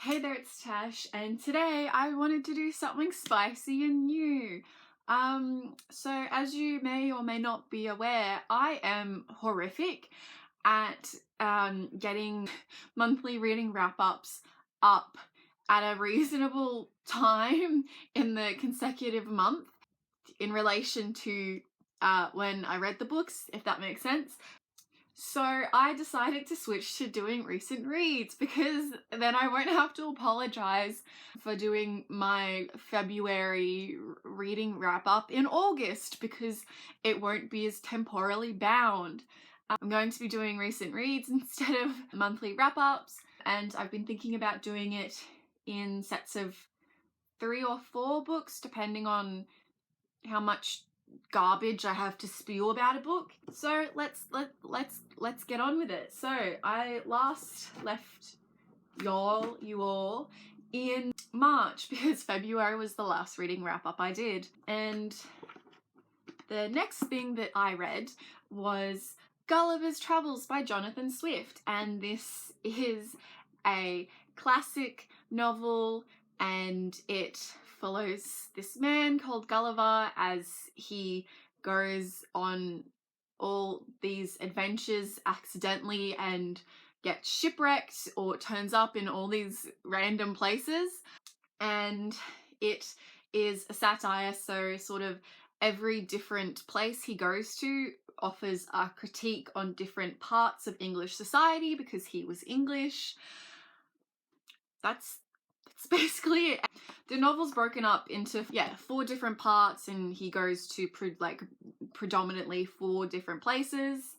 Hey there, it's Tash, and today I wanted to do something spicy and new. So as you may or may not be aware, I am horrific at getting monthly reading wrap-ups up at a reasonable time in the consecutive month in relation to when I read the books, if that makes sense. So I decided to switch to doing recent reads because then I won't have to apologize for doing my February reading wrap up in August because it won't be as temporally bound. I'm going to be doing recent reads instead of monthly wrap ups, and I've been thinking about doing it in sets of 3 or 4 books depending on how much garbage I have to spew about a book. So let's get on with it. So I last left you all in March because February was the last reading wrap up I did, and the next thing that I read was Gulliver's Travels by Jonathan Swift, and this is a classic novel and it follows this man called Gulliver as he goes on all these adventures accidentally and gets shipwrecked or turns up in all these random places. And it is a satire, so sort of every different place he goes to offers a critique on different parts of English society because he was English. That's basically it. The novel's broken up into 4 different parts, and he goes to predominantly 4 different places.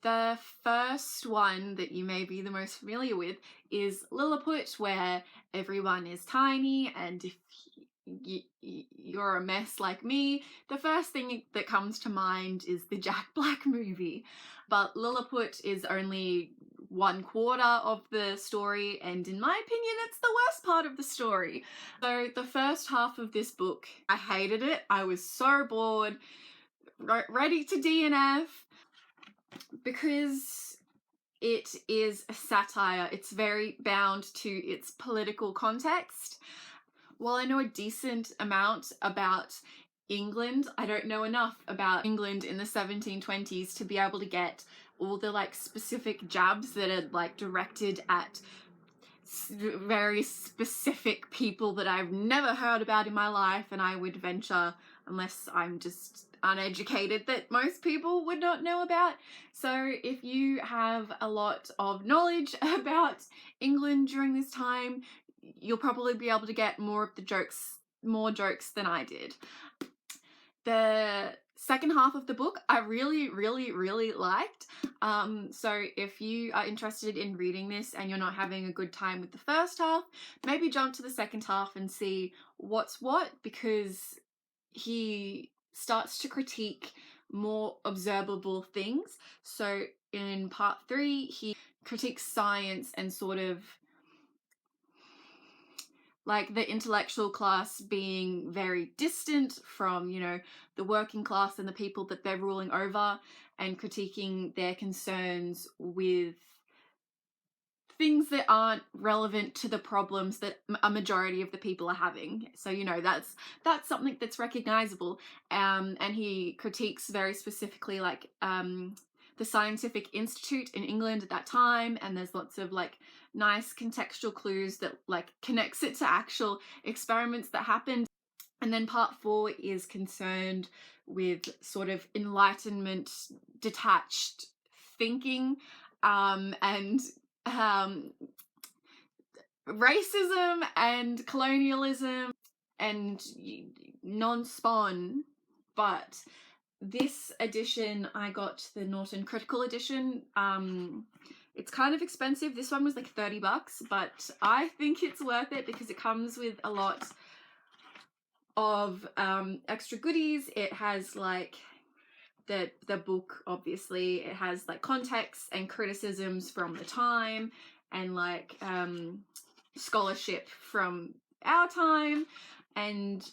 The first one that you may be the most familiar with is Lilliput, where everyone is tiny, and if you're a mess like me, the first thing that comes to mind is the Jack Black movie. But Lilliput is only 1/4 of the story, and in my opinion it's the worst part of the story. So the first half of this book, I hated it. I was so bored, ready to DNF, because it is a satire. It's very bound to its political context. While I know a decent amount about England, I don't know enough about England in the 1720s to be able to get all the specific jabs that are directed at very specific people that I've never heard about in my life, and I would venture, unless I'm just uneducated, that most people would not know about. So if you have a lot of knowledge about England during this time, you'll probably be able to get more jokes than I did. The second half of the book I really liked. So if you are interested in reading this and you're not having a good time with the first half, maybe jump to the second half and see what's what, because he starts to critique more observable things. So in part 3, he critiques science and sort of the intellectual class being very distant from, the working class and the people that they're ruling over, and critiquing their concerns with things that aren't relevant to the problems that a majority of the people are having. So, that's something that's recognizable. And he critiques very specifically the Scientific Institute in England at that time, and there's lots of nice contextual clues that connects it to actual experiments that happened. And then part 4 is concerned with sort of Enlightenment detached thinking, and racism and colonialism and non-spawn. But this edition, I got the Norton Critical Edition. It's kind of expensive. This one was like $30, but I think it's worth it because it comes with a lot of extra goodies. It has the book, obviously. It has context and criticisms from the time, and scholarship from our time. And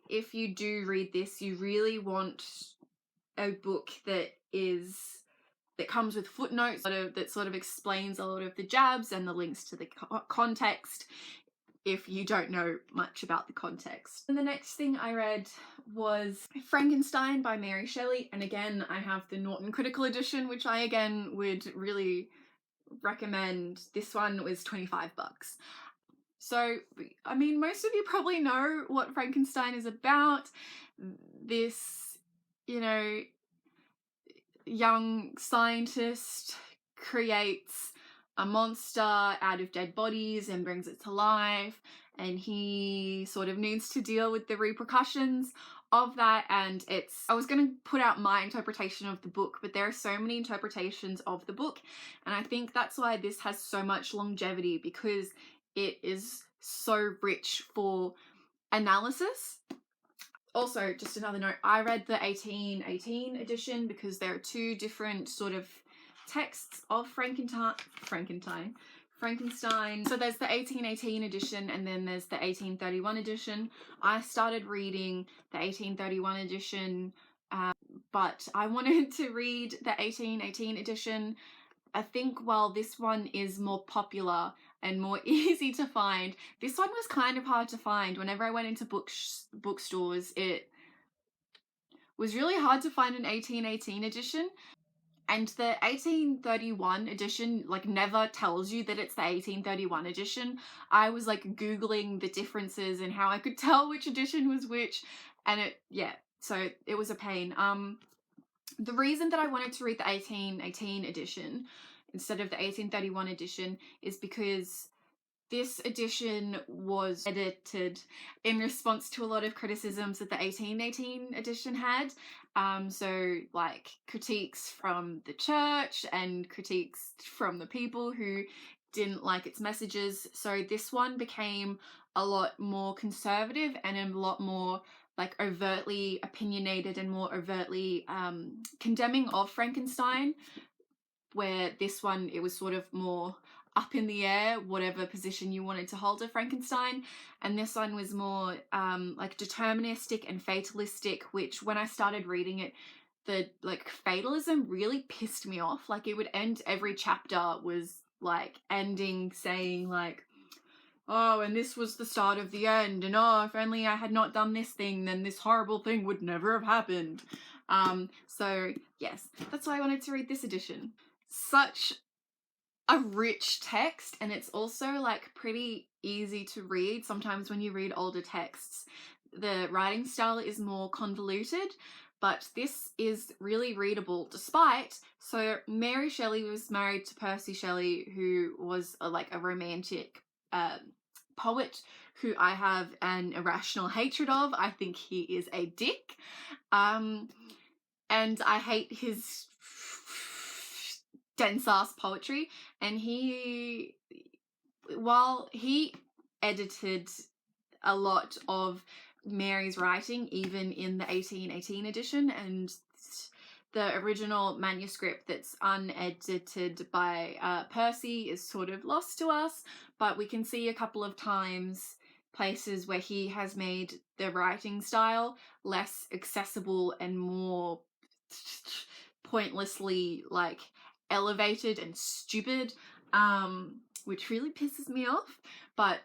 if you do read this, you really want a book that comes with footnotes that sort of explains a lot of the jabs and the links to the context if you don't know much about the context. And the next thing I read was Frankenstein by Mary Shelley, and again I have the Norton Critical Edition, which I again would really recommend. This one was $25. So, I mean, most of you probably know what Frankenstein is about. This, you know, young scientist creates a monster out of dead bodies and brings it to life, and he sort of needs to deal with the repercussions of that. And I was going to put out my interpretation of the book, but there are so many interpretations of the book, and I think that's why this has so much longevity, because it is so rich for analysis. Also, just another note, I read the 1818 edition because there are two different sort of texts of Frankenstein. So there's the 1818 edition and then there's the 1831 edition. I started reading the 1831 edition, but I wanted to read the 1818 edition. I think while this one is more popular and more easy to find, this one was kind of hard to find. Whenever I went into bookstores, it was really hard to find an 1818 edition. And the 1831 edition like never tells you that it's the 1831 edition. I was like Googling the differences and how I could tell which edition was which, and so it was a pain. The reason that I wanted to read the 1818 edition instead of the 1831 edition is because this edition was edited in response to a lot of criticisms that the 1818 edition had. So like critiques from the church and critiques from the people who didn't like its messages. So this one became a lot more conservative and a lot more like overtly opinionated and more overtly condemning of Frankenstein, where this one, it was sort of more up in the air, whatever position you wanted to hold of Frankenstein. And this one was more like deterministic and fatalistic, which when I started reading it, the like fatalism really pissed me off. Like it would end, every chapter was like ending saying like, oh, and this was the start of the end, and oh, if only I had not done this thing, then this horrible thing would never have happened. So yes, that's why I wanted to read this edition. Such a rich text, and it's also like pretty easy to read. Sometimes when you read older texts, the writing style is more convoluted, but this is really readable despite. So Mary Shelley was married to Percy Shelley, who was a romantic poet who I have an irrational hatred of. I think he is a dick, and I hate his dense ass poetry. And while he edited a lot of Mary's writing, even in the 1818 edition, and the original manuscript that's unedited by Percy is sort of lost to us, but we can see a couple of times places where he has made the writing style less accessible and more pointlessly like elevated and stupid, which really pisses me off. But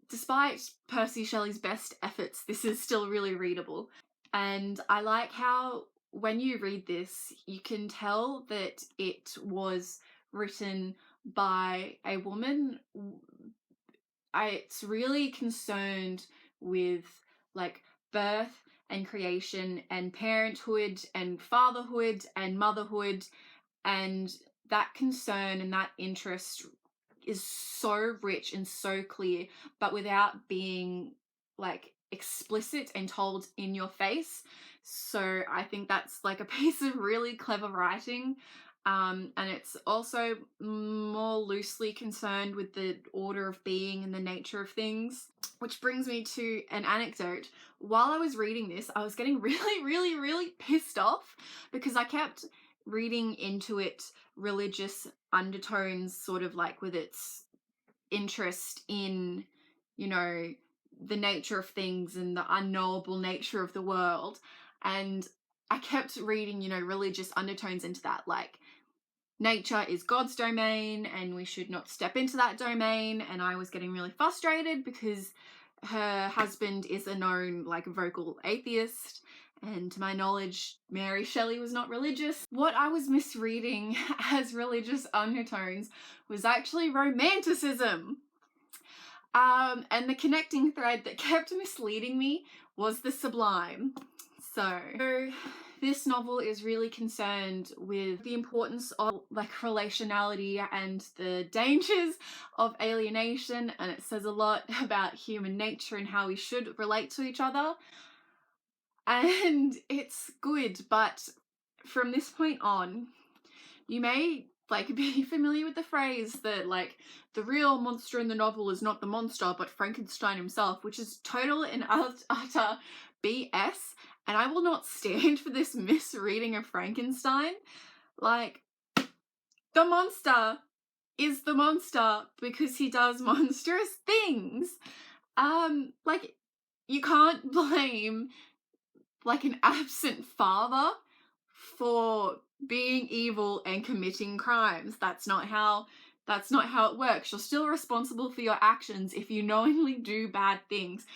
despite Percy Shelley's best efforts, this is still really readable. And I like how when you read this, you can tell that it was written by a woman. It's really concerned with like birth and creation and parenthood and fatherhood and motherhood, and that concern and that interest is so rich and so clear, but without being like explicit and told in your face. So I think that's like a piece of really clever writing. And it's also more loosely concerned with the order of being and the nature of things, which brings me to an anecdote. While I was reading this, I was getting really pissed off because I kept reading into it religious undertones, sort of like with its interest in, you know, the nature of things and the unknowable nature of the world. And I kept reading, you know, religious undertones into that, like nature is God's domain and we should not step into that domain. And I was getting really frustrated because her husband is a known like vocal atheist, and to my knowledge Mary Shelley was not religious. What I was misreading as religious undertones was actually romanticism. And the connecting thread that kept misleading me was the sublime. So this novel is really concerned with the importance of like relationality and the dangers of alienation, and it says a lot about human nature and how we should relate to each other. And it's good, but from this point on, you may like be familiar with the phrase that like the real monster in the novel is not the monster but Frankenstein himself, which is total and utter BS, and I will not stand for this misreading of Frankenstein. Like, the monster is the monster because he does monstrous things. Like, you can't blame like an absent father for being evil and committing crimes. That's not how it works. You're still responsible for your actions if you knowingly do bad things.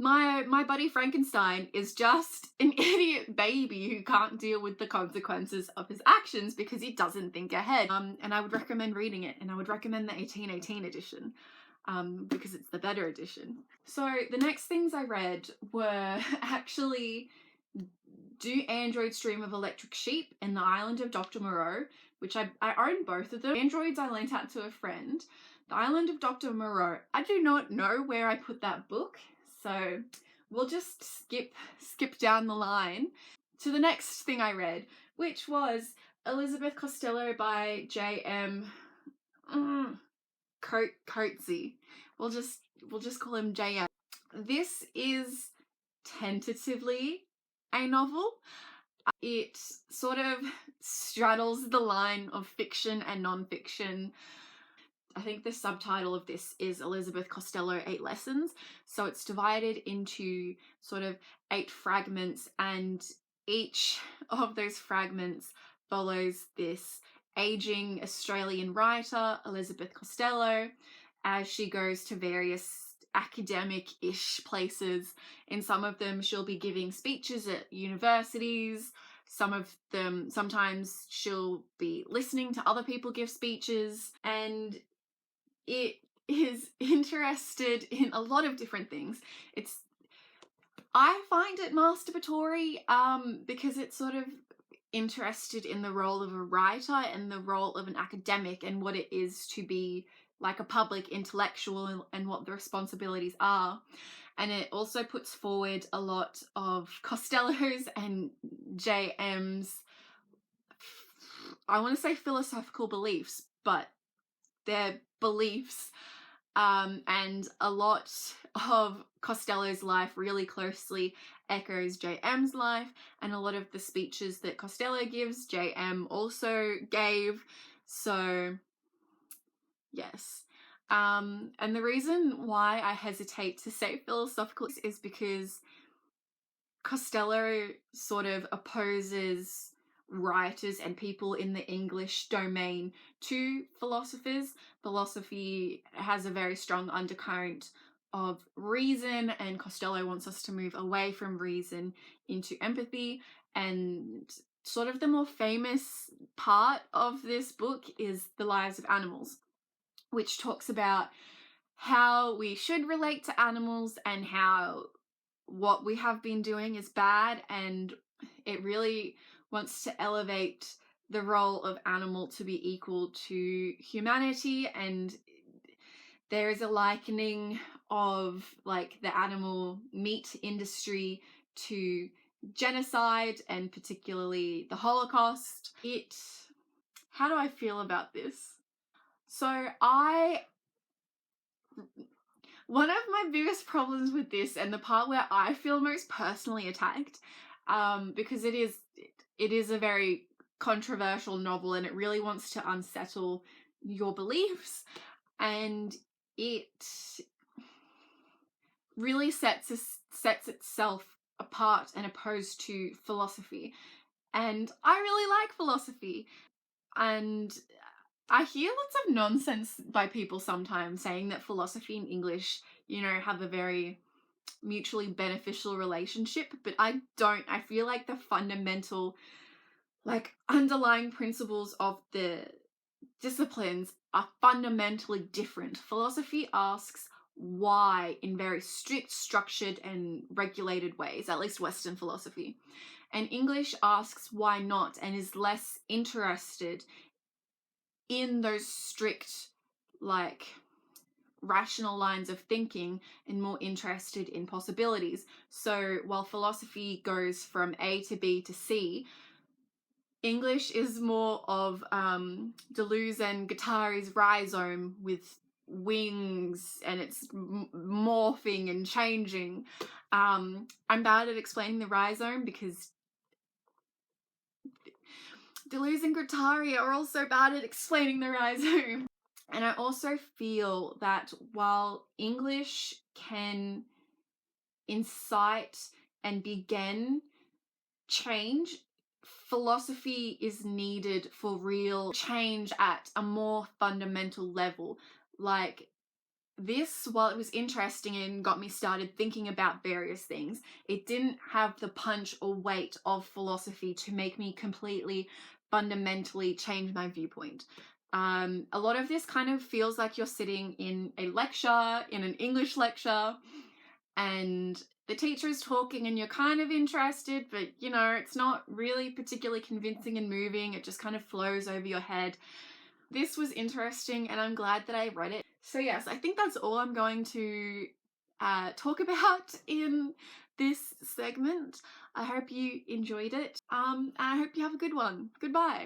My buddy Frankenstein is just an idiot baby who can't deal with the consequences of his actions because he doesn't think ahead. And I would recommend reading it, and I would recommend the 1818 edition because it's the better edition. So the next things I read were actually Do Androids Dream of Electric Sheep and The Island of Dr. Moreau, which I own both of them. Androids I lent out to a friend. The Island of Dr. Moreau, I do not know where I put that book, so we'll just skip down the line to the next thing I read, which was Elizabeth Costello by J.M. Coetzee. We'll just call him J.M. This is tentatively a novel. It sort of straddles the line of fiction and non-fiction. I think the subtitle of this is Elizabeth Costello 8 Lessons. So it's divided into sort of 8 fragments, and each of those fragments follows this aging Australian writer, Elizabeth Costello, as she goes to various academic-ish places. In some of them she'll be giving speeches at universities. Sometimes she'll be listening to other people give speeches, and it is interested in a lot of different things. I find it masturbatory because it's sort of interested in the role of a writer and the role of an academic and what it is to be like a public intellectual and what the responsibilities are. And it also puts forward a lot of Costello's and JM's, I want to say philosophical beliefs, but they're beliefs. And a lot of Costello's life really closely echoes JM's life, and a lot of the speeches that Costello gives, JM also gave. So yes. And the reason why I hesitate to say philosophical is because Costello sort of opposes writers and people in the English domain to philosophers. Philosophy has a very strong undercurrent of reason, and Costello wants us to move away from reason into empathy. And sort of the more famous part of this book is The Lives of Animals, which talks about how we should relate to animals and how what we have been doing is bad, and it really wants to elevate the role of animal to be equal to humanity. And there is a likening of like the animal meat industry to genocide, and particularly the Holocaust. How do I feel about this? So one of my biggest problems with this, and the part where I feel most personally attacked, because it is a very controversial novel and it really wants to unsettle your beliefs, and it really sets itself apart and opposed to philosophy. And I really like philosophy. And I hear lots of nonsense by people sometimes saying that philosophy and English, you know, have a very mutually beneficial relationship, but I don't. I feel like the fundamental, like, underlying principles of the disciplines are fundamentally different. Philosophy asks why in very strict, structured, and regulated ways, at least Western philosophy. And English asks why not and is less interested in those strict, like, rational lines of thinking and more interested in possibilities. So while philosophy goes from A to B to C, English is more of Deleuze and Guattari's rhizome with wings, and it's morphing and changing. I'm bad at explaining the rhizome because Deleuze and Guattari are also bad at explaining the rhizome. And I also feel that while English can incite and begin change, philosophy is needed for real change at a more fundamental level. Like, this, while it was interesting and got me started thinking about various things, it didn't have the punch or weight of philosophy to make me completely fundamentally change my viewpoint. A lot of this kind of feels like you're sitting in a lecture, in an English lecture, and the teacher is talking and you're kind of interested, but you know, it's not really particularly convincing and moving. It just kind of flows over your head. This was interesting and I'm glad that I read it. So yes, I think that's all I'm going to talk about in this segment. I hope you enjoyed it, and I hope you have a good one. Goodbye.